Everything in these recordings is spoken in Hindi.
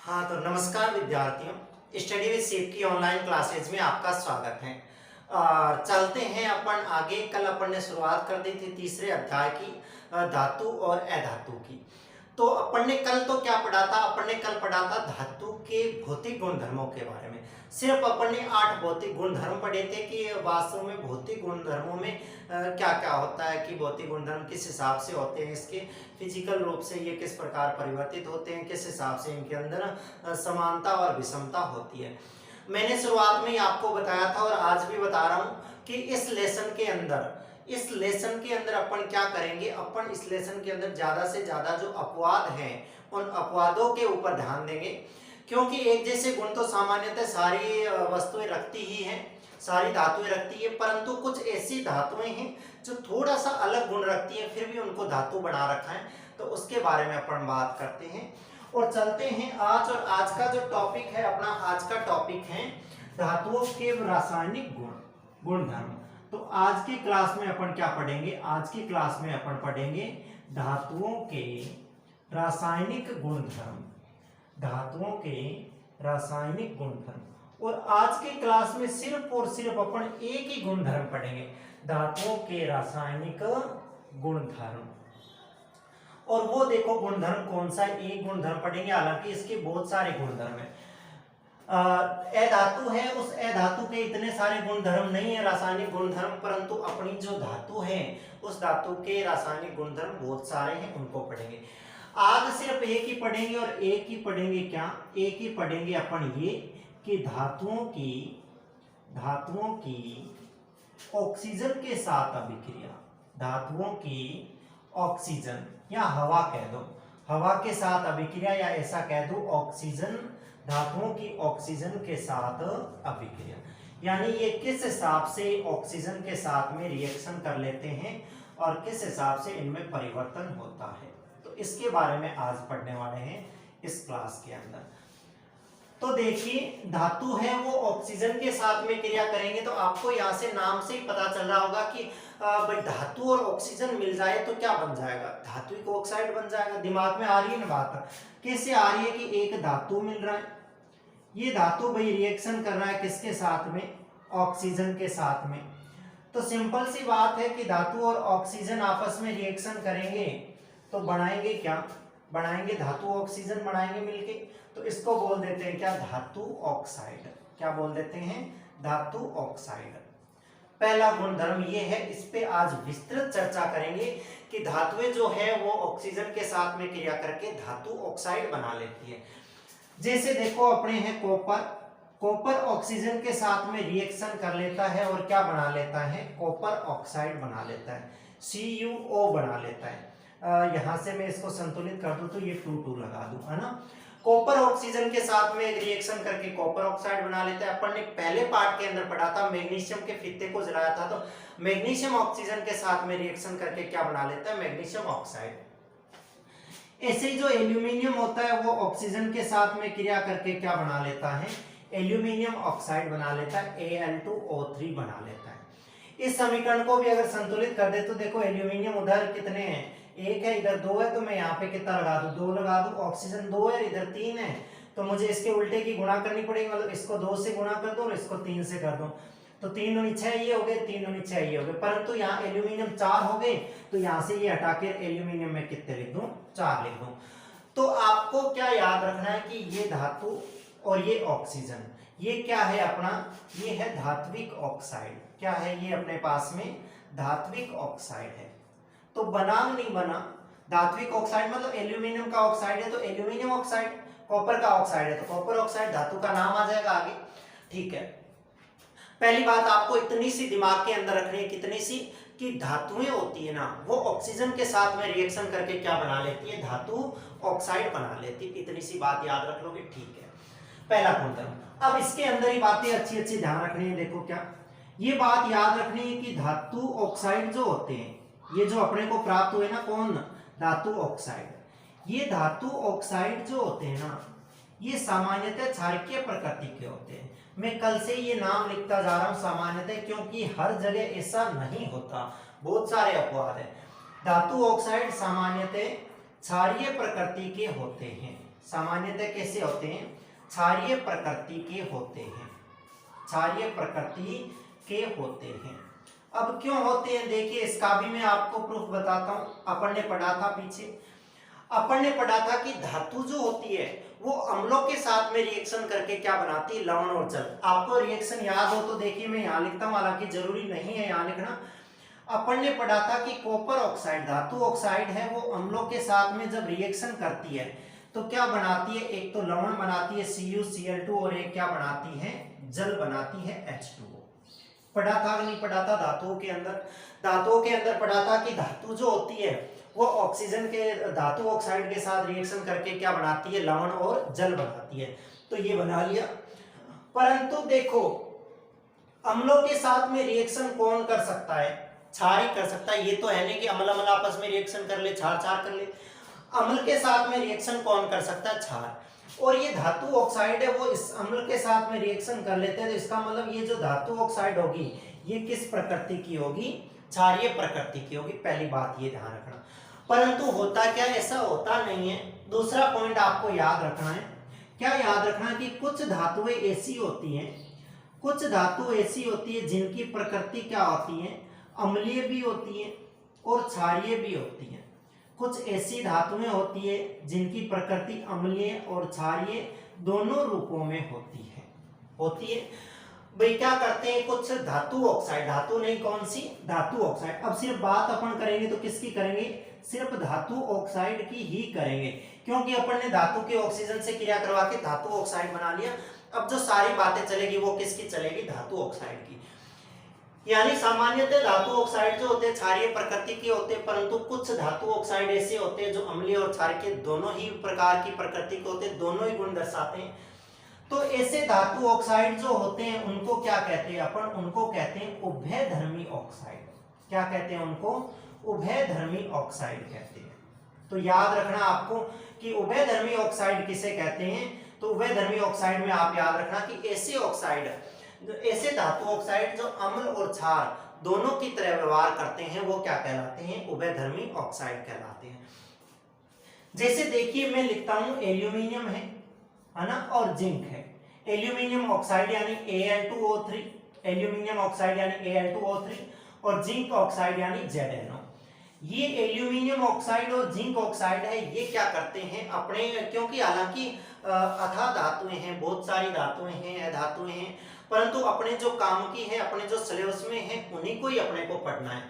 हाँ तो नमस्कार विद्यार्थियों, स्टडी विद शिव की ऑनलाइन क्लासेज में आपका स्वागत है। चलते हैं अपन आगे। कल अपन ने शुरुआत कर दी थी तीसरे अध्याय की, धातु और अधातु की। तो अपन ने कल तो क्या पढ़ा था? अपन ने कल पढ़ा था धातु के भौतिक गुणधर्मों के बारे में। सिर्फ अपन ने 8 भौतिक गुणधर्म पढ़े थे कि वास्तव में भौतिक गुणधर्मों में क्या क्या होता है, कि भौतिक गुणधर्म किस हिसाब से होते हैं, इसके फिजिकल रूप से ये किस प्रकार परिवर्तित होते हैं, किस हिसाब से इनके अंदर समानता और विषमता होती है। मैंने शुरुआत में ही आपको बताया था और आज भी बता रहा हूँ कि इस लेसन के अंदर अपन क्या करेंगे। अपन इस लेसन के अंदर ज्यादा से ज्यादा जो अपवाद हैं उन अपवादों के ऊपर ध्यान देंगे, क्योंकि एक जैसे गुण तो सामान्यतः सारी वस्तुएं रखती ही हैं, सारी धातुएं रखती है, परंतु कुछ ऐसी धातुएं हैं जो थोड़ा सा अलग गुण रखती हैं, फिर भी उनको धातु बना रखा है। तो उसके बारे में अपन बात करते हैं और चलते हैं आज। और आज का जो टॉपिक है अपना, आज का टॉपिक है धातुओं के रासायनिक गुणधर्म। तो आज की क्लास में अपन क्या पढ़ेंगे? आज की क्लास में अपन पढ़ेंगे धातुओं के रासायनिक गुणधर्म, धातुओं के रासायनिक गुणधर्म। और आज की क्लास में सिर्फ और सिर्फ अपन एक ही गुणधर्म पढ़ेंगे, धातुओं के रासायनिक गुणधर्म। और वो देखो गुणधर्म कौन सा है, एक गुणधर्म पढ़ेंगे, हालांकि इसके बहुत सारे गुणधर्म है। अधातु है, उस अधातु के इतने सारे गुणधर्म नहीं है रासायनिक गुणधर्म, परंतु अपनी जो धातु है उस धातु के रासायनिक गुणधर्म बहुत सारे हैं, उनको पढ़ेंगे। आज सिर्फ एक ही पढ़ेंगे और एक ही पढ़ेंगे क्या? एक ही पढ़ेंगे अपन ये कि धातुओं की ऑक्सीजन के साथ अभिक्रिया, धातुओं की ऑक्सीजन या हवा कह दो, हवा के साथ अभिक्रिया, या ऐसा कह दो ऑक्सीजन, धातुओं की ऑक्सीजन के साथ अभिक्रिया, यानी ये किस हिसाब से ऑक्सीजन के साथ में रिएक्शन कर लेते हैं और किस हिसाब से इनमें परिवर्तन होता है। तो इसके बारे में आज पढ़ने वाले हैं इस क्लास के अंदर। तो देखिए, धातु है वो ऑक्सीजन के साथ में क्रिया करेंगे, तो आपको यहाँ से नाम से ही पता चल रहा होगा कि भाई धातु और ऑक्सीजन मिल जाए तो क्या बन जाएगा? धात्विक ऑक्साइड बन जाएगा। दिमाग में आ रही है ना बात? कैसे आ रही है कि एक धातु मिल रहा है, ये धातु भाई रिएक्शन कर रहा है किसके साथ में? ऑक्सीजन के साथ में। तो सिंपल सी बात है कि धातु और ऑक्सीजन आपस में रिएक्शन करेंगे तो बनाएंगे क्या? बनाएंगे धातु ऑक्सीजन बनाएंगे मिलके। तो इसको बोल देते हैं क्या? धातु ऑक्साइड। क्या बोल देते हैं? धातु ऑक्साइड। पहला गुणधर्म ये है, इस पे आज विस्तृत चर्चा करेंगे कि धातुएं जो है वो ऑक्सीजन के साथ में क्रिया करके धातु ऑक्साइड बना लेती है। जैसे देखो अपने हैं कॉपर, कॉपर ऑक्सीजन के साथ में रिएक्शन कर लेता है और क्या बना लेता है? कॉपर ऑक्साइड बना लेता है, CuO बना लेता है। यहां से मैं इसको संतुलित कर दूं तो ये 2 लगा दूं, है ना। कॉपर ऑक्सीजन के साथ में रिएक्शन करके कॉपर ऑक्साइड बना लेता है। अपन ने पहले पार्ट के अंदर पढ़ा था, मैग्नीशियम के फीते को जलाया था, तो मैग्नीशियम ऑक्सीजन के साथ में रिएक्शन करके क्या बना लेता है? Magnesium oxide. ऐसे ही जो एल्यूमिनियम होता है वो ऑक्सीजन के साथ में क्रिया करके क्या बना लेता है? एल्यूमिनियम ऑक्साइड बना लेता है, Al2O3 बना लेता है। इस समीकरण को भी अगर संतुलित कर दे तो देखो एल्यूमिनियम उधर कितने हैं? 1 है, इधर 2 है, तो मैं यहाँ पे कितना लगा दूं? 2 लगा दूं। ऑक्सीजन 2 है, इधर 3 है, तो मुझे इसके उल्टे की गुणा करनी पड़ेगी, मतलब इसको 2 से गुणा कर दो और इसको 3 से कर दो, तो 3 दूनी 6 ये हो गए, 3 दूनी 6 ये हो गए। परंतु यहाँ एल्यूमिनियम 4 हो गए, तो यहाँ से ये हटा के एल्यूमिनियम में कितने लिख दूं? 4 लिख दूं। तो आपको क्या याद रखना है कि ये धातु और ये ऑक्सीजन, ये क्या है अपना? ये है धात्विक ऑक्साइड। क्या है ये अपने पास में? धात्विक ऑक्साइड है। तो बना नहीं बना? धात्विक ऑक्साइड मतलब एल्यूमिनियम का ऑक्साइड है तो एल्यूमिनियम ऑक्साइड, कॉपर का ऑक्साइड है तो कॉपर ऑक्साइड, धातु का नाम आ जाएगा आगे। ठीक है, पहली बात आपको इतनी सी दिमाग के अंदर रखनी है, कितनी सी? कि धातुएं होती है ना वो ऑक्सीजन के साथ में रिएक्शन करके क्या बना लेती है? धातु ऑक्साइड बना लेती है। इतनी सी बात याद रख लोगे, ठीक है। पहला गुणधर्म। अब इसके अंदर ही बातें अच्छी अच्छी ध्यान रखनी है। देखो क्या ये बात याद रखनी है कि धातु ऑक्साइड जो होते हैं, ये जो अपने को प्राप्त हुए ना, कौन? धातु ऑक्साइड। ये धातु ऑक्साइड जो होते हैं ना, ये सामान्यतः क्षारकीय प्रकृति के होते हैं। मैं कल से ये नाम लिखता जा रहा हूं सामान्यतः, क्योंकि हर जगह ऐसा नहीं होता, बहुत सारे अपवाद है। धातु ऑक्साइड सामान्यतः क्षारीय प्रकृति के होते हैं, सामान्यतः कैसे होते हैं, क्षारीय प्रकृति के होते हैं, क्षारीय प्रकृति के होते हैं। अब क्यों होते हैं, देखिए इसका भी मैं आपको प्रूफ बताता हूं। अपन ने पढ़ा था पीछे, अपन ने पढ़ा था कि धातु जो होती है वो अम्लों के साथ में रिएक्शन करके क्या बनाती है, लवण और जल। आपको रिएक्शन याद हो तो देखिए मैं यहाँ लिखता हूँ, हालांकि जरूरी नहीं है यहाँ लिखना। अपन ने पढ़ा था कि कॉपर ऑक्साइड, धातु ऑक्साइड है, वो अम्लों के साथ में जब रिएक्शन करती है तो क्या बनाती है, एक तो लवण बनाती है CuCl2 और एक क्या बनाती है, जल बनाती है H2O। पढ़ा था कि नहीं पढ़ा था, धातुओं के अंदर पढ़ा था कि धातु जो होती है वो ऑक्सीजन के, धातु ऑक्साइड के साथ रिएक्शन करके क्या बनाती है, लवण और जल बनाती है। तो ये बना लिया। परंतु देखो अम्लों के साथ में रिएक्शन कौन कर सकता है, क्षार ही कर सकता है। ये तो है नहीं कि अम्ल अम्ल आपस में रिएक्शन कर ले, क्षार क्षार कर ले। अम्ल के साथ में रिएक्शन कौन कर सकता है, क्षार। और ये धातु ऑक्साइड है वो इस अम्ल के साथ में रिएक्शन कर लेते हैं, तो इसका मतलब ये जो धातु ऑक्साइड होगी ये किस प्रकृति की होगी, क्षारीय प्रकृति की होगी। पहली बात ये ध्यान रखना। परंतु होता क्या, ऐसा होता नहीं है। दूसरा पॉइंट आपको याद रखना है, क्या याद रखना कि कुछ धातुएं ऐसी होती हैं, कुछ धातु ऐसी होती है जिनकी प्रकृति क्या होती है, अम्लीय भी होती है और क्षारीय भी होती है। कुछ ऐसी धातुएं होती है जिनकी प्रकृति अम्लीय और क्षारीय दोनों रूपों में होती है। भाई क्या करते हैं, कुछ धातु ऑक्साइड, धातु नहीं कौन सी, धातु ऑक्साइड। अब सिर्फ बात अपन करेंगे तो किसकी करेंगे, सिर्फ धातु ऑक्साइड की ही करेंगे, क्योंकि अपन ने धातु के ऑक्सीजन से क्रिया करवा के धातु ऑक्साइड बना लिया। अब जो सारी बातें चलेगी वो किसकी चलेगी, धातु ऑक्साइड की। यानी सामान्यतः धातु ऑक्साइड जो होते हैं क्षारीय प्रकृति के होते हैं, परंतु कुछ धातु ऑक्साइड ऐसे होते हैं जो अम्लीय और क्षारीय के दोनों ही प्रकार की प्रकृति के होते हैं, दोनों ही गुण दर्शाते हैं। तो ऐसे धातु ऑक्साइड जो होते हैं उनको क्या कहते हैं, अपन उनको कहते हैं उभयधर्मी ऑक्साइड। क्या कहते हैं उनको, उभयधर्मी ऑक्साइड कहते हैं। तो याद रखना आपको कि उभयधर्मी ऑक्साइड किसे कहते हैं। तो उभयधर्मी ऑक्साइड में आप याद रखना कि ऐसे ऑक्साइड, ऐसे धातु ऑक्साइड जो अम्ल और क्षार दोनों की तरह व्यवहार करते हैं वो क्या कहलाते हैं, उभयधर्मी ऑक्साइड कहलाते हैं। जैसे देखिए मैं लिखता हूं एल्यूमिनियम है ना, और जिंक है। एल्यूमिनियम ऑक्साइड यानी Al2O3, एल्यूमिनियम ऑक्साइड यानी Al2O3 और जिंक ऑक्साइड यानी ZnO। ये एल्यूमिनियम ऑक्साइड और जिंक ऑक्साइड है, ये क्या करते हैं अपने, क्योंकि हालांकि अथाह धातुएं हैं, बहुत सारी धातुएं हैं, धातुएं हैं, परंतु अपने जो काम की है, अपने जो सिलेबस में है उन्हीं को ही अपने को पढ़ना है।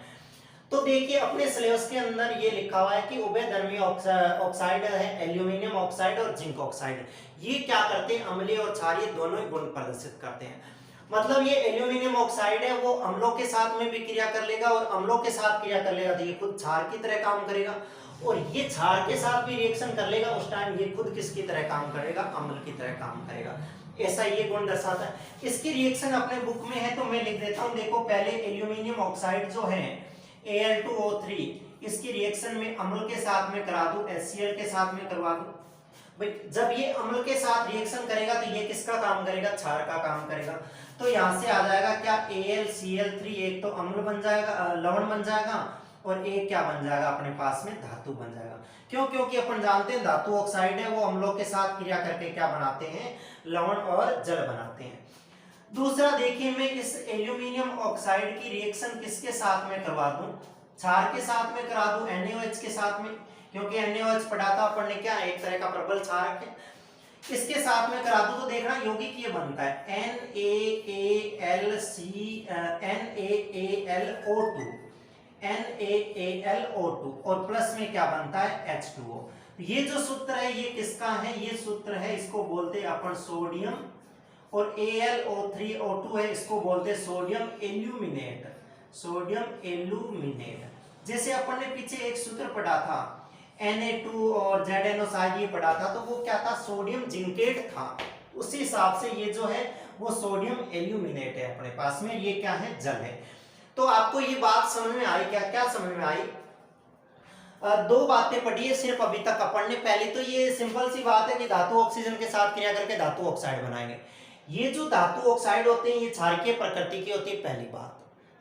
तो देखिए अपने सिलेबस के अंदर ये लिखा हुआ है कि उभयधर्मी ऑक्साइड है एल्यूमिनियम ऑक्साइड और जिंक ऑक्साइड। ये क्या करते हैं, अम्लीय और क्षारीय दोनों ही गुण प्रदर्शित करते हैं। मतलब ये एल्यूमिनियम ऑक्साइड है वो अम्लों के साथ में भी क्रिया कर लेगा और अम्लों के साथ क्रिया कर लेगा तो ये खुद क्षार की तरह काम करेगा, और ये क्षार के साथ भी रिएक्शन कर लेगा, उस टाइम ये खुद किसकी तरह काम करेगा, अम्ल की तरह काम करेगा। ऐसा ये गुण दर्शाता है। इसकी रिएक्शन अपने बुक में है तो मैं लिख देता हूं। देखो पहले एल्यूमिनियम ऑक्साइड जो है Al2O3, इसकी रिएक्शन में अम्ल के साथ में करा दूं, HCl के साथ में करवा दूं। भाई जब ये अम्ल के साथ रिएक्शन करेगा तो ये किसका काम करेगा, क्षार का काम करेगा। तो यहां से आ जाएगा क्या, AlCl3, एक तो अम्ल बन जाएगा, लवण बन जाएगा, और एक क्या बन जाएगा अपने पास में, धातु बन जाएगा। क्यों, क्योंकि अपन जानते हैं धातु ऑक्साइड है वो अम्लों के साथ क्रिया करके क्या बनाते हैं, लवण और जल बनाते हैं। दूसरा देखिए मैं इस एल्यूमिनियम ऑक्साइड की रिएक्शन किसके साथ में करवा दूं, क्षार के साथ में करा दूं, NaOH के साथ में, क्योंकि NaOH पढ़ा था अपन ने क्या, एक तरह का प्रबल क्षारक है। इसके साथ में करा दूं तो देखना यौगिक ये बनता है NaAlO2 और प्लस में क्या बनता है, H2O। ये जो सूत्र है ये किसका है, ये सूत्र है, इसको बोलते हैं अपन सोडियम, और AlO3O2 है, इसको बोलते हैं सोडियम एल्यूमिनेट, सोडियम एल्यूमिनेट। जैसे अपन ने पीछे एक सूत्र पढ़ा था Na2 और ZnO, शायद ये पढ़ा था, तो वो क्या था, सोडियम जिंकेट था। उसी हिसाब से ये जो है वो सोडियम एल्यूमिनेट है अपने पास में, ये क्या है, जल है। तो आपको ये बात समझ में आई क्या, क्या समझ में आई, दो बातें पढ़ी है सिर्फ अभी तक अपन ने। पहले तो ये सिंपल सी बात है कि धातु ऑक्सीजन के साथ क्रिया करके धातु ऑक्साइड बनाएंगे। ये जो धातु ऑक्साइड होते हैं ये क्षारकीय प्रकृति की होती है। पहली बात,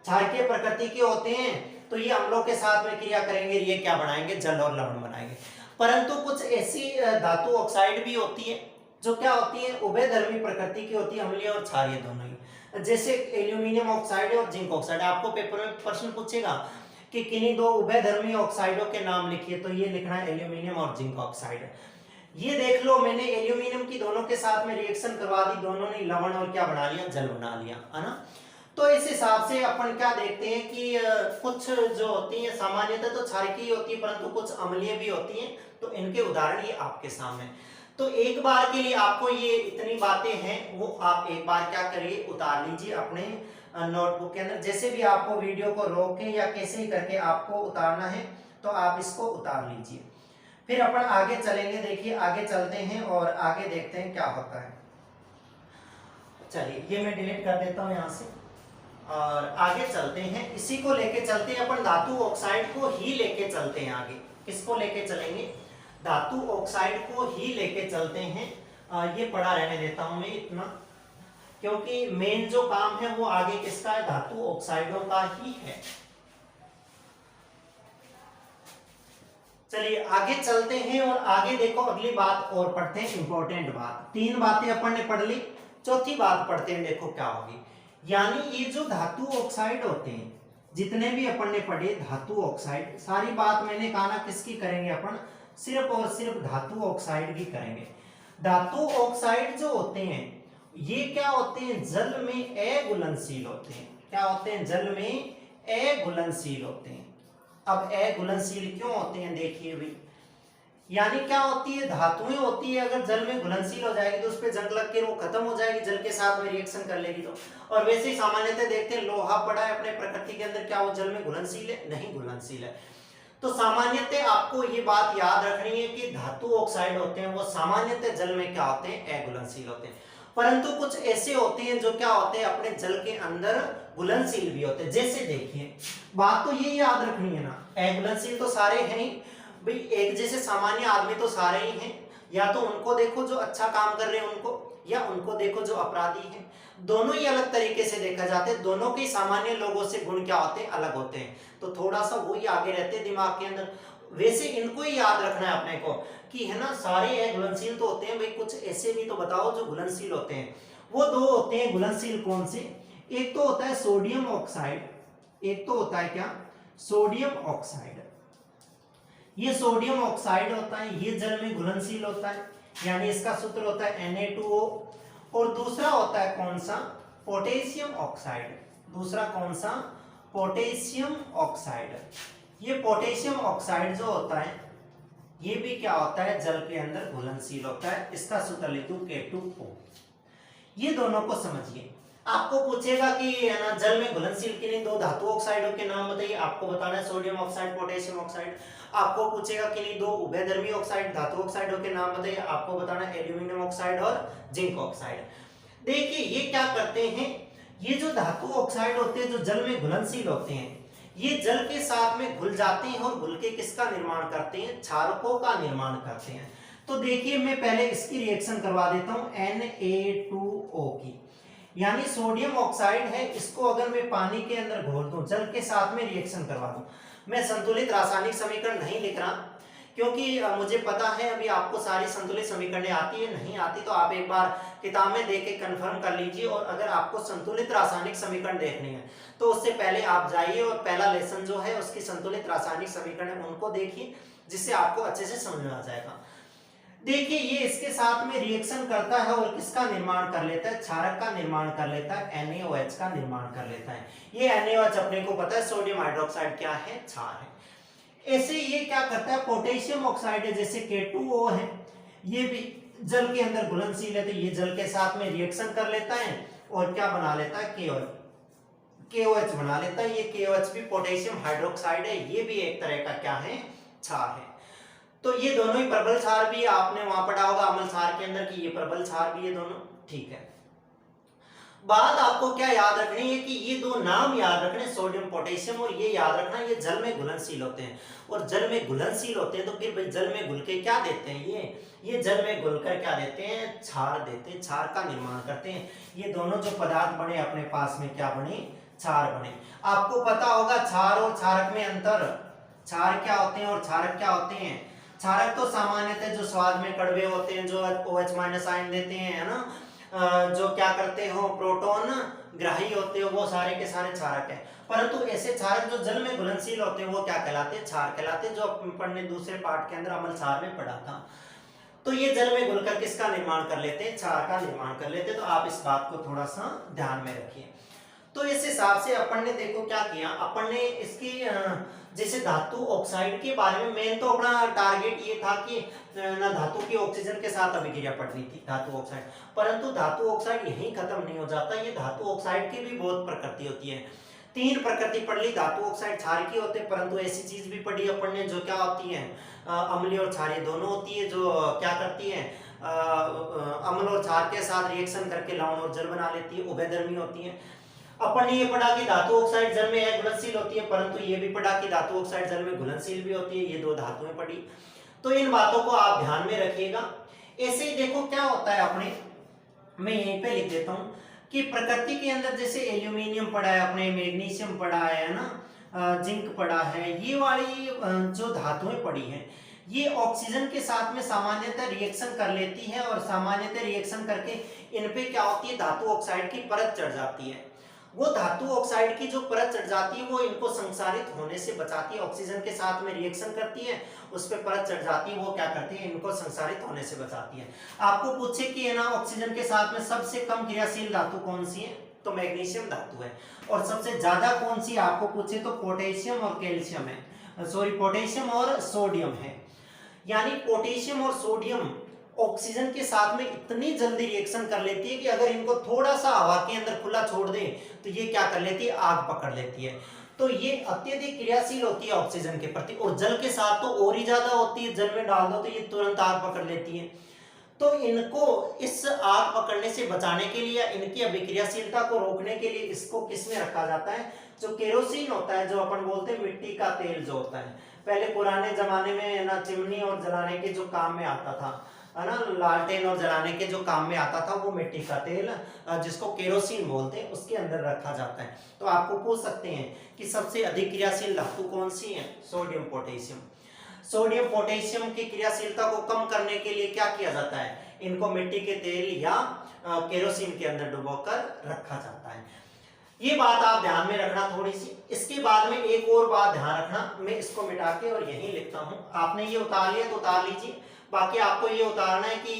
क्षारकीय प्रकृति के होते हैं तो ये अम्लों के साथ में क्रिया करेंगे, ये क्या बनाएंगे, जल और लवण बनाएंगे। परंतु कुछ ऐसी धातु ऑक्साइड भी होती है जो क्या होती है, उभयधर्मी प्रकृति की होती है, अम्लीय और क्षारीय दोनों ही। जैसे एल्यूमिनियम ऑक्साइड और जिंक ऑक्साइड। आपको पेपर में प्रश्न पूछेगा कि किन्हीं दो उभयधर्मी ऑक्साइडों के नाम लिखिए, तो ये लिखना है एल्यूमिनियम और जिंक ऑक्साइड। ये देख लो, मैंने एल्यूमिनियम की दोनों के साथ में रिएक्शन करवा दी, दोनों ने लवण और क्या बना लिया, जल बना लिया, है ना। तो इस हिसाब से अपन क्या देखते हैं कि कुछ जो होती है सामान्यतः तो क्षारकीय होती है, परंतु कुछ अम्लीय भी होती हैं। तो इनके उदाहरण ये आपके सामने। तो एक बार के लिए आपको ये इतनी बातें हैं वो आप एक बार क्या करिए, उतार लीजिए अपने नोटबुक के अंदर। जैसे भी आपको वीडियो को रोक के या कैसे ही करके आपको उतारना है तो आप इसको उतार लीजिए। फिर अपन आगे चलेंगे। देखिए आगे चलते हैं और आगे देखते हैं क्या होता है। चलिए ये मैं डिलीट कर देता हूँ यहाँ से और आगे चलते हैं। इसी को लेके चलते हैं अपन, धातु ऑक्साइड को ही लेके चलते हैं आगे। किसको लेके चलेंगे, धातु ऑक्साइड को ही लेके चलते हैं। ये पढ़ा रहने देता हूं मैं इतना, क्योंकि मेन जो काम है वो आगे किसका है, धातु ऑक्साइडों का ही है। चलिए आगे चलते हैं और आगे देखो अगली बात और पढ़ते हैं, इंपॉर्टेंट बात। तीन बातें अपन ने पढ़ ली, चौथी बात पढ़ते हैं, देखो क्या होगी। यानी ये जो धातु ऑक्साइड होते हैं, जितने भी अपन ने पढ़े धातु ऑक्साइड, सारी बात मैंने कहा ना किसकी करेंगे अपन, सिर्फ और सिर्फ धातु ऑक्साइड की करेंगे। धातु ऑक्साइड जो होते हैं ये क्या होते हैं, जल में अघुलनशील होते हैं। क्या होते हैं, जल में अघुलनशील होते हैं। अब अघुलनशील क्यों होते हैं, देखिए भाई, यानी क्या होती है, धातुएं होती है, अगर जल में घुलनशील हो जाएगी तो उस पर जंग लग के वो खत्म हो जाएगी, जल के साथ में रिएक्शन कर लेगी तो। और वैसे ही सामान्यतः देखते हैं लोहा पड़ा है अपने प्रकृति के अंदर, क्या वो जल में घुलनशील है, नहीं घुलनशील है। तो सामान्यतः आपको ये बात याद रखनी है कि धातु ऑक्साइड होते हैं वो सामान्यतः जल में क्या होते हैं, अघुलनशील होते हैं। परंतु कुछ ऐसे होते हैं जो क्या होते हैं, अपने जल के अंदर घुलनशील भी होते हैं। जैसे देखिए, बात तो ये याद रखनी है ना, अघुलनशील तो सारे हैं ही भाई, एक जैसे सामान्य आदमी तो सारे ही हैं। या तो उनको देखो जो अच्छा काम कर रहे हैं उनको, या उनको देखो जो अपराधी हैं। दोनों ही अलग तरीके से देखा जाते हैं, दोनों के सामान्य लोगों से गुण क्या होते हैं, अलग होते हैं। तो थोड़ा सा वही आगे रहते हैं दिमाग के अंदर। वैसे इनको ही याद रखना है अपने को कि है ना, सारे अघुलनशील तो होते हैं भाई, कुछ ऐसे भी तो बताओ जो घुलनशील होते हैं। वो दो होते हैं घुलनशील, कौन से, एक तो होता है सोडियम ऑक्साइड, एक तो होता है क्या, सोडियम ऑक्साइड। ये सोडियम ऑक्साइड होता है, ये जल में घुलनशील होता है, यानी इसका सूत्र होता है Na2O। और दूसरा होता है कौन सा, पोटेशियम ऑक्साइड। दूसरा कौन सा, पोटेशियम ऑक्साइड। ये पोटेशियम ऑक्साइड जो होता है ये भी क्या होता है, जल के अंदर घुलनशील होता है। इसका सूत्र लिख दूं K2O। ये दोनों को समझिए। आपको पूछेगा कि है ना, जल में घुलनशील किन्हीं दो धातु ऑक्साइडों के नाम बताइए, आपको बताना है सोडियम ऑक्साइड, पोटेशियम ऑक्साइड। आपको पूछेगा किन्हीं दो उभयधर्मी ऑक्साइड धातु ऑक्साइडों के नाम बताइए, आपको बताना है एल्यूमिनियम ऑक्साइड और जिंक ऑक्साइड। देखिए ये क्या करते हैं, ये जो धातु ऑक्साइड होते हैं जो जल में घुलनशील होते हैं, ये जल के साथ में घुल जाते हैं और घुल के किसका निर्माण करते हैं, क्षारकों का निर्माण करते हैं। तो देखिए मैं पहले इसकी रिएक्शन करवा देता हूं Na2O की, यानी सोडियम ऑक्साइड है, इसको अगर मैं पानी के अंदर घोल दूं, जल के साथ में रिएक्शन करवा दूं, मैं संतुलित रासायनिक समीकरण नहीं लिख रहा क्योंकि मुझे पता है अभी आपको सारी संतुलित समीकरणें आती है, नहीं आती तो आप एक बार किताब में देख के कंफर्म कर लीजिए। और अगर आपको संतुलित रासायनिक समीकरण देखनी है तो उससे पहले आप जाइए और पहला लेसन जो है उसकी संतुलित रासायनिक समीकरण उनको देखिए, जिससे आपको अच्छे से समझ में आ जाएगा। देखिए ये इसके साथ में रिएक्शन करता है और किसका निर्माण कर लेता है, क्षारक का निर्माण कर लेता है, NaOH का निर्माण कर लेता है। ये NaOH अपने को पता है सोडियम हाइड्रोक्साइड क्या है, क्षार है। ऐसे ये क्या करता है, पोटेशियम ऑक्साइड है, जैसे K2O है, ये भी जल के अंदर घुलनशील है, तो ये जल के साथ में रिएक्शन कर लेता है और क्या बना लेता है, KOH बना लेता है। ये KOH भी पोटेशियम हाइड्रोक्साइड है, ये भी एक तरह का क्या है, क्षार है। तो ये दोनों ही प्रबल क्षार भी, आपने वहां पढ़ा होगा अम्ल क्षार के अंदर कि ये प्रबल क्षार भी है दोनों, ठीक है। बात आपको क्या याद रखनी है कि ये दो नाम याद रखने, सोडियम पोटेशियम, और ये याद रखना ये जल में घुलनशील होते हैं। और जल में घुलनशील होते हैं तो फिर जल में घुल के क्या देते हैं, ये जल में घुलकर क्या देते हैं, क्षार देते हैं, क्षार का निर्माण करते हैं। ये दोनों जो पदार्थ बने अपने पास में क्या बने, क्षार बने। आपको पता होगा क्षार और क्षारक में अंतर, क्षार क्या होते हैं और क्षारक क्या होते हैं। क्षारक तो सामान्यतः जो स्वाद में कड़वे होते हैं, जो OH माइनस आयन देते हैं, है ना, जो क्या करते हो प्रोटॉन ग्राही होते हैं, वो सारे के सारे क्षारक हैं। परंतु ऐसे क्षारक जो जल में घुलनशील होते हैं वो क्या कहलाते हैं, क्षार कहलाते हैं, जो अपन ने दूसरे पार्ट के अंदर अम्ल क्षार में पढ़ा था। तो ये जल में घुलकर किसका निर्माण कर लेते हैं, क्षार का निर्माण कर लेते हैं। तो आप इस बात को थोड़ा सा ध्यान में रखिए। तो इस हिसाब से अपन ने देखो क्या किया, अपन ने इसकी जैसे धातु ऑक्साइड के बारे में मेन तो अपना टारगेट ये था कि ना धातु की ऑक्सीजन के साथ अभिक्रिया पढ़नी थी, धातु ऑक्साइड। परंतु धातु ऑक्साइड यहीं खत्म नहीं हो जाता, ये धातु ऑक्साइड की भी बहुत प्रकृति होती है। 3 प्रकृति पढ़ ली, धातु ऑक्साइड क्षारकीय होते हैं, परंतु ऐसी चीज भी पढ़ी अपन ने जो क्या होती है, अम्लीय और क्षारीय दोनों होती है, जो क्या करती है, अम्ल और क्षार के साथ रिएक्शन करके लवण और जल बना लेती है, उभयधर्मी होती है। अपन ने ये पढ़ा कि धातु ऑक्साइड जल में अघुलनशील होती है, परंतु ये भी पढ़ा कि धातु ऑक्साइड जल में घुलनशील भी होती है। ये 2 धातुएं पढ़ी, तो इन बातों को आप ध्यान में रखिएगा। ऐसे ही देखो क्या होता है अपने, मैं यहीं पे लिख देता हूं कि प्रकृति के अंदर जैसे एल्यूमिनियम पढ़ा है अपने, मैग्नीशियम पढ़ा है ना, जिंक पढ़ा है, ये वाली जो धातुएं पढ़ी हैं, ये ऑक्सीजन के साथ में सामान्यतः रिएक्शन कर लेती है, और सामान्यतः रिएक्शन करके इन पे क्या होती है, धातु ऑक्साइड की परत चढ़ जाती है। वो धातु ऑक्साइड की जो परत चढ़ जाती है वो इनको संसारित होने से बचाती है, ऑक्सीजन के साथ में रिएक्शन करती है, उस पे परत चढ़ जाती है, वो क्या करती है, इनको संसारित होने से बचाती है। आपको पूछे कि है ना ऑक्सीजन के साथ में सबसे कम क्रियाशील धातु कौन सी है, तो मैग्नीशियम धातु है। और सबसे ज्यादा कौन सी आपको पूछे तो पोटेशियम और कैल्शियम है, सॉरी पोटेशियम और सोडियम है। यानी पोटेशियम और सोडियम ऑक्सीजन के साथ में इतनी जल्दी रिएक्शन कर लेती है कि अगर इनको थोड़ा सा हवा के अंदर खुला छोड़ दें तो ये क्या कर लेती है, आग पकड़ लेती है। तो ये अत्यधिक क्रियाशील होती है ऑक्सीजन के प्रति, और जल के साथ तो और ही ज्यादा होती है, जल में डाल दो तो ये तुरंत आग पकड़ लेती है। तो इनको इस आग पकड़ने से बचाने के लिए, इनकी अभिक्रियाशीलता को रोकने के लिए इसको किस में रखा जाता है, जो केरोसिन होता है, जो अपन बोलते हैं मिट्टी का तेल जो होता है, पहले पुराने जमाने में ना चिमनी और जलाने के जो काम में आता था, है ना, लालटेन और जलाने के जो काम में आता था, वो मिट्टी का तेल जिसको केरोसिन बोलते हैं उसके अंदर रखा जाता है। तो आपको पूछ सकते हैं कि सबसे अधिक क्रियाशील धातु कौन सी है, सोडियम पोटेशियम। सोडियम पोटेशियम की क्रियाशीलता को कम करने के लिए क्या किया जाता है, इनको मिट्टी के तेल या केरोसिन के अंदर डुबोकर रखा जाता है। ये बात आप ध्यान में रखना थोड़ी सी। इसके बाद में एक और बात ध्यान रखना, मैं इसको मिटा के और यहीं लिखता हूं, आपने ये उतार लिया तो उतार लीजिए, बाकी आपको ये उतारना है कि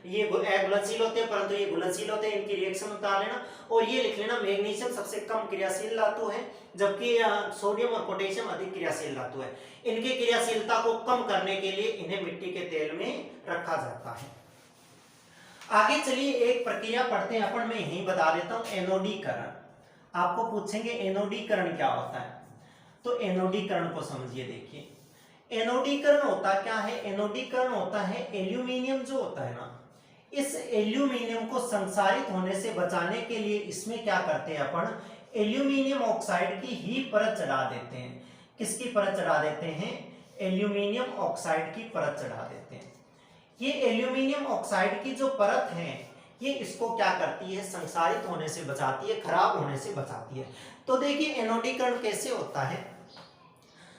ये घुलनशील होते हैं, परंतु ये घुलनशील होते हैं, इनकी रिएक्शन उतार लेना। और ये लिख लेना, मैग्नीशियम सबसे कम क्रियाशील धातु है, जबकि सोडियम और पोटेशियम अधिक क्रियाशील धातु है। इनकी क्रियाशीलता को कम करने के लिए इन्हें मिट्टी के तेल में रखा जाता है। आगे चलिए एक प्रक्रिया पढ़ते हैं अपन, मैं यहीं बता देता हूं, एनोडीकरण। आपको पूछेंगे एनोडीकरण क्या होता है, तो एनोडीकरण को समझिए। देखिए एनोडीकरण होता क्या है, एनोडीकरण होता है एल्यूमिनियम जो होता है ना, इस एल्यूमिनियम को संसारित होने से बचाने के लिए इसमें क्या करते हैं अपन, एल्यूमिनियम ऑक्साइड की ही परत चढ़ा देते हैं। किसकी परत चढ़ा देते हैं, एल्यूमिनियम ऑक्साइड की परत चढ़ा देते हैं। ये एल्यूमिनियम ऑक्साइड की जो परत है ये इसको क्या करती है, संसारित होने से बचाती है, खराब होने से बचाती है। तो देखिए एनोडीकरण कैसे होता है।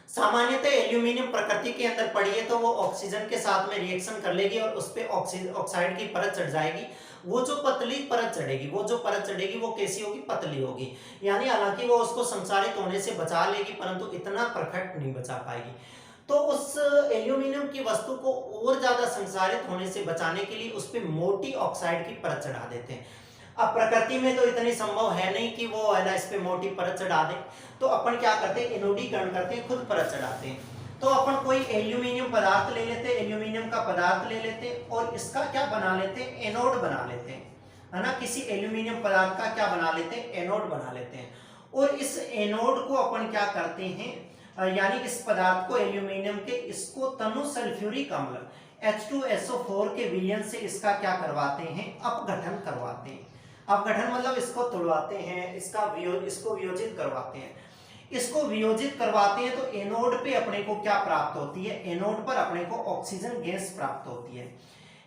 सामान्यतः एल्यूमिनियम प्रकृति के अंदर पड़ी है तो वो ऑक्सीजन के साथ में रिएक्शन कर लेगी और उस पे ऑक्साइड की परत चढ़ जाएगी। वो जो पतली परत चढ़ेगी, वो कैसी होगी, पतली होगी। यानी हालांकि वो उसको संसारित होने से बचा लेगी, परंतु इतना परफेक्ट नहीं बचा पाएगी। तो उस एल्यूमिनियम की वस्तु को और ज्यादा संसारित होने से बचाने के लिए उस पे मोटी ऑक्साइड की परत चढ़ा देते हैं। अब प्रकृति में तो इतनी संभव है नहीं कि वो है ना इस पे मोटी परत चढ़ा दे, तो अपन क्या करते हैं, एनोडीकरण करते हैं, खुद परत चढ़ाते हैं। तो अपन कोई एल्यूमिनियम पदार्थ ले लेते हैं, एल्यूमिनियम का पदार्थ ले लेते हैं और इसका क्या बना लेते हैं, एनोड बना लेते हैं, है ना। किसी एल्यूमिनियम पदार्थ का क्या बना लेते हैं, एनोड बना लेते हैं। और इस एनोड को अपन क्या करते हैं, यानी इस पदार्थ को एल्यूमिनियम के, इसको तनु सल्फ्यूरिक अम्ल H2SO4 के विलयन से इसका क्या करवाते हैं, अपघटन करवाते हैं। अपघटन मतलब इसको तोड़वाते हैं, इसको वियोजित करवाते हैं। इसको वियोजित करवाते हैं तो एनोड पे अपने को क्या प्राप्त होती है, एनोड पर अपने को ऑक्सीजन गैस प्राप्त होती है।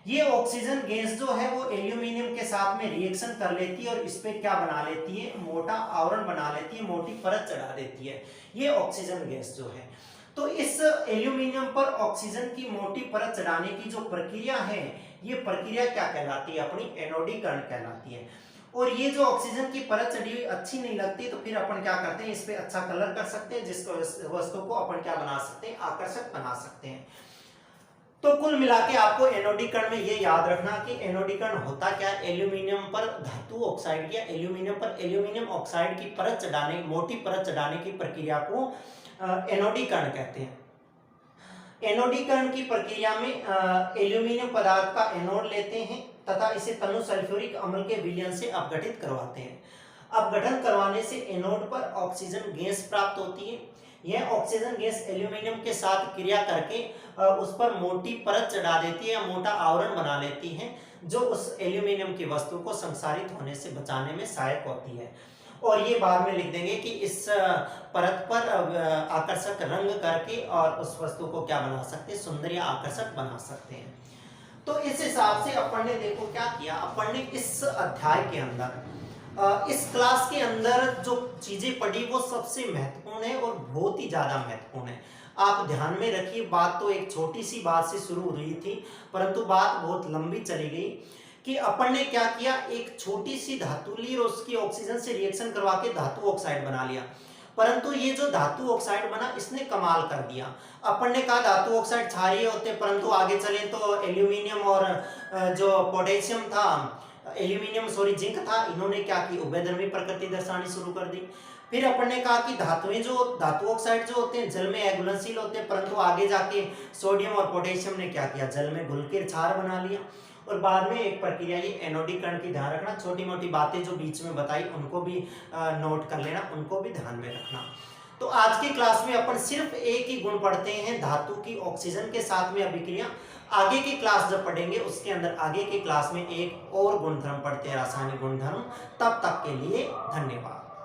ये ऑक्सीजन गैस जो है वो एल्यूमिनियम के साथ में रिएक्शन कर लेती है और इस पे क्या बना लेती है, मोटा आवरण बना लेती है, मोटी परत चढ़ा देती है, ये ऑक्सीजन गैस जो है। तो इस एल्यूमिनियम पर ऑक्सीजन की मोटी परत चढ़ाने की जो प्रक्रिया है, ये प्रक्रिया क्या कहलाती है? अपनी एनोडीकरण कहलाती है। और ये जो ऑक्सीजन की परत चढ़ी हुई अच्छी नहीं लगती, तो फिर अपन क्या करते हैं, इस पे अच्छा कलर कर सकते हैं, जिसको वस्तु को अपन क्या बना सकते हैं, आकर्षक बना सकते हैं। तो कुल मिला के आपको एनोडीकरण में ये याद रखना कि एनोडीकरण होता क्या है, एल्यूमिनियम पर धातु ऑक्साइड या एल्यूमिनियम पर एल्यूमिनियम ऑक्साइड की परत चढ़ाने, मोटी परत चढ़ाने की प्रक्रिया को एनोडीकरण कहते हैं। एनोडीकरण की प्रक्रिया में एल्यूमिनियम पदार्थ का एनोड लेते हैं तथा इसे तनु सल्फ्यूरिक अम्ल के विलयन से अपघटित करवाते हैं। अपघटन करवाने से एनोड पर ऑक्सीजन गैस प्राप्त होती है। यह ऑक्सीजन गैस एल्यूमिनियम के साथ क्रिया करके उस पर मोटी परत चढ़ा देती है या मोटा आवरण बना लेती है, जो उस एल्यूमिनियम की वस्तु को संसारित होने से बचाने में सहायक होती है। और ये बाद में लिख देंगे कि इस परत पर आकर्षक रंग करके और उस वस्तु को क्या बना सकते हैं, सुंदर या आकर्षक बना सकते हैं। तो इस हिसाब से अपन ने देखो क्या किया, अपन ने इस अध्याय के अंदर इस क्लास के अंदर जो चीजें पढ़ी वो सबसे महत्वपूर्ण है और बहुत ही ज्यादा महत्वपूर्ण है। आप ध्यान में रखिए, बात तो एक छोटी सी बात से शुरू हुई थी, परंतु बात बहुत लंबी चली गई कि अपन ने क्या किया, एक छोटी सी धातु ली और उसकी ऑक्सीजन से रिएक्शन करवा के धातु ऑक्साइड बना लिया। परंतु ये जो धातु ऑक्साइड बना, इसने कमाल कर दिया। अपन ने कहा धातु ऑक्साइड क्षारीय होते, परंतु आगे चले तो एल्यूमिनियम और जो पोटेशियम था, जिंक था, इन्होंने क्या की, उभयधर्मी प्रकृति दर्शानी शुरू कर दी। फिर अपन ने कहा कि धातुएं जो धातु ऑक्साइड जो होते हैं जल में अघुलनशील होते हैं, परंतु आगे जाके सोडियम और पोटेशियम ने क्या किया, जल में घुल के क्षार बना लिया। और बाद में एक प्रक्रिया ये एनोडीकरण की ध्यान रखना, छोटी मोटी बातें जो बीच में बताई उनको भी नोट कर लेना, उनको भी ध्यान में रखना। तो आज की क्लास में अपन सिर्फ एक ही गुण पढ़ते हैं, धातु की ऑक्सीजन के साथ में अभिक्रिया। आगे की क्लास जब पढ़ेंगे उसके अंदर आगे की क्लास में एक और गुणधर्म पढ़ते हैं, रासायनिक गुणधर्म। तब तक के लिए धन्यवाद।